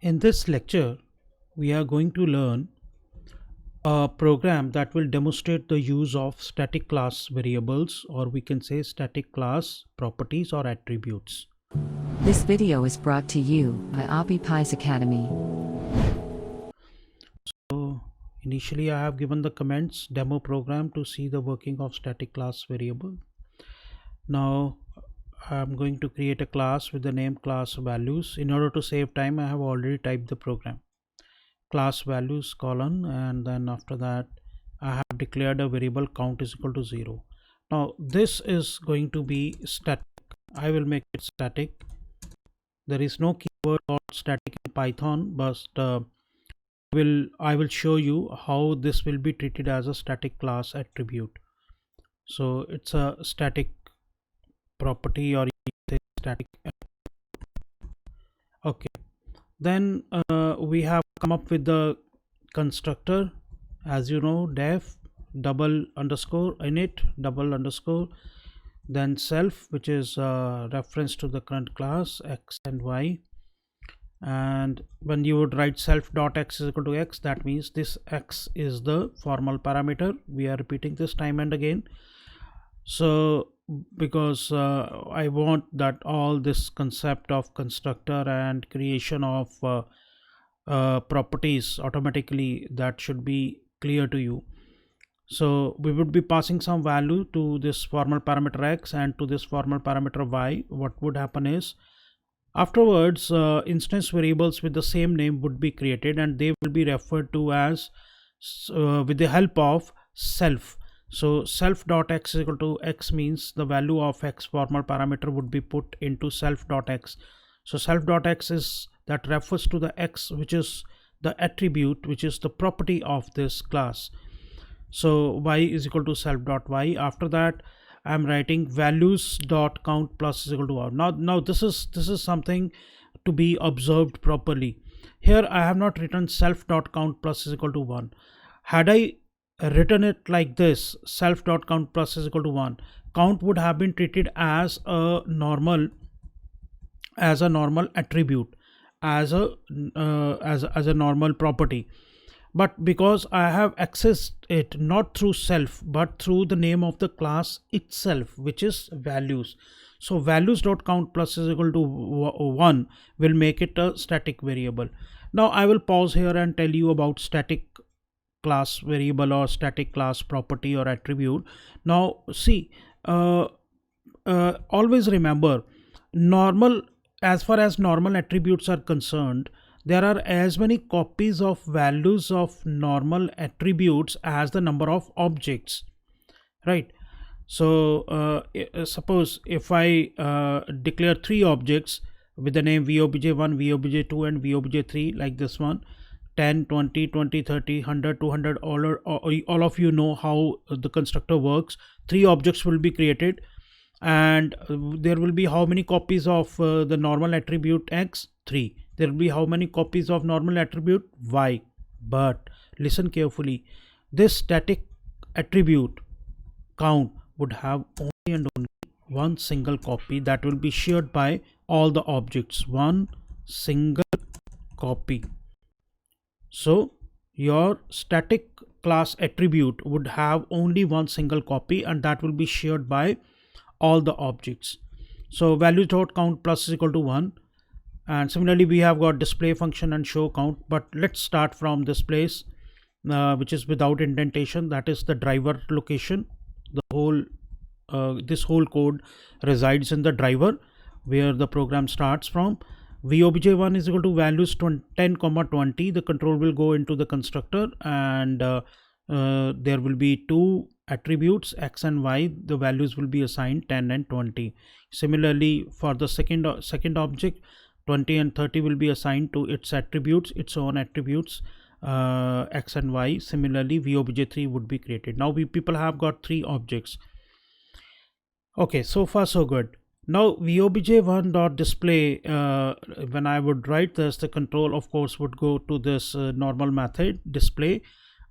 In this lecture, we are going to learn a program that will demonstrate the use of static class variables, or we can say static class properties or attributes. This video is brought to you by OppiPies Academy. So initially I have given the comments demo program to see the working of static class variable. Now I'm going to create a class with the name class values. In order to save time, I have already typed the program. Class values colon, and then after that I have declared a variable count is equal to 0. Now this is going to be static. I will make it static. There is no keyword called static in Python, but I will show you how this will be treated as a static class attribute. So it's a static property, or you say static. Okay, then we have come up with the constructor, as you know, def double underscore init double underscore, then self, which is reference to the current class x and y. And when you would write self dot x is equal to x, that means this x is the formal parameter. We are repeating this time and again, so because I want that all this concept of constructor and creation of properties automatically, that should be clear to you. So we would be passing some value to this formal parameter x and to this formal parameter y. What would happen is, afterwards instance variables with the same name would be created, and they will be referred to as with the help of self. So self dot x is equal to x means the value of x formal parameter would be put into self dot x. So self dot x is that refers to the x, which is the attribute, which is the property of this class. So y is equal to self dot y. After that I'm writing values dot count plus is equal to 1. Now this is something to be observed properly. Here I have not written self dot count plus is equal to 1. Had I written it like this, self dot count plus is equal to 1, count would have been treated as a normal attribute, as a normal property. But because I have accessed it not through self but through the name of the class itself, which is values, so values dot count plus is equal to 1 will make it a static variable. Now I will pause here and tell you about static class variable or static class property or attribute. Now see, always remember, normal, as far as normal attributes are concerned, there are as many copies of values of normal attributes as the number of objects, right? So suppose if I declare 3 objects with the name vobj1, vobj2 and vobj3, like this one, 10, 20, 20, 30, 100, 200, all of you know how the constructor works. 3 objects will be created, and there will be how many copies of the normal attribute x? 3. There will be how many copies of normal attribute y? But listen carefully, this static attribute count would have only and only one single copy that will be shared by all the objects, one single copy. So your static class attribute would have only one single copy, and that will be shared by all the objects. So value dot count plus is equal to 1. And similarly we have got display function and show count, but let's start from this place, which is without indentation, that is the driver location. The whole this whole code resides in the driver, where the program starts from. Vobj1 is equal to values 10 comma 20. The control will go into the constructor, and there will be 2 attributes x and y. The values will be assigned 10 and 20. Similarly for the second object, 20 and 30 will be assigned to its attributes, its own attributes, x and y. Similarly vobj3 would be created. Now people have got 3 objects. Okay, so far so good. Now vobj1 dot display, when I would write this, the control of course would go to this normal method display,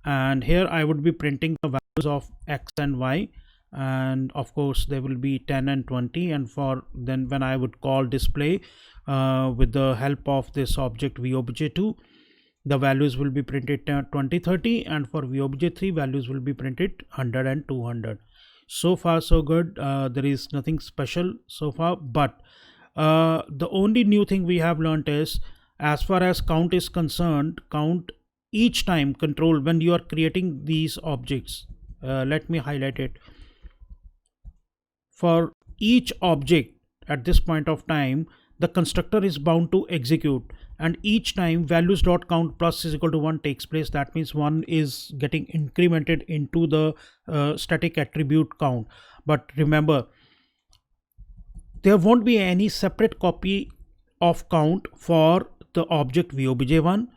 and here I would be printing the values of x and y. and of course there will be 10 and 20, and for then when I would call display with the help of this object VOBJ2, the values will be printed 20, 30, and for VOBJ3 values will be printed 100 and 200. So far so good. There is nothing special so far, but the only new thing we have learned is, as far as count is concerned, count each time control when you are creating these objects. Let me highlight it. For each object at this point of time, the constructor is bound to execute, and each time values.count plus is equal to 1 takes place. That means 1 is getting incremented into the static attribute count. But remember, there won't be any separate copy of count for the object VOBJ1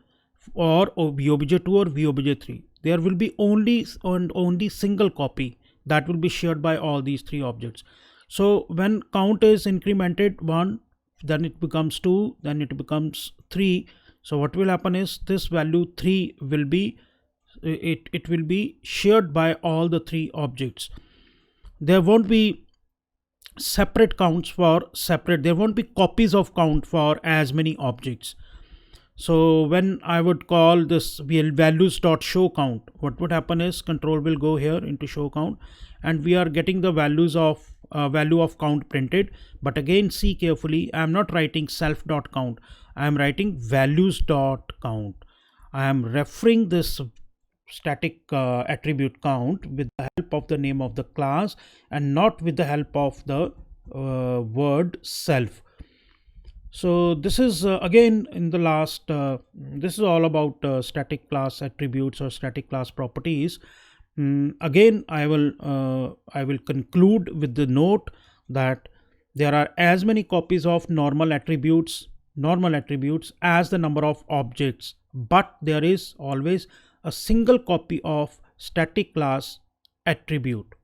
or VOBJ2 or VOBJ3. There will be only single copy that will be shared by all these three objects. So when count is incremented 1, then it becomes 2, then it becomes 3. So what will happen is this value 3 will be it will be shared by all the three objects. There won't be separate counts for separate, there won't be copies of count for as many objects. So when I would call this values.show count, what would happen is control will go here into show count, and we are getting the values of value of count printed. But again, see carefully, I am not writing self.count, I am writing values.count. I am referring this static attribute count with the help of the name of the class and not with the help of the word self. So this is again in the last this is all about static class attributes or static class properties. Again I will conclude with the note that there are as many copies of normal attributes as the number of objects, but there is always a single copy of static class attribute.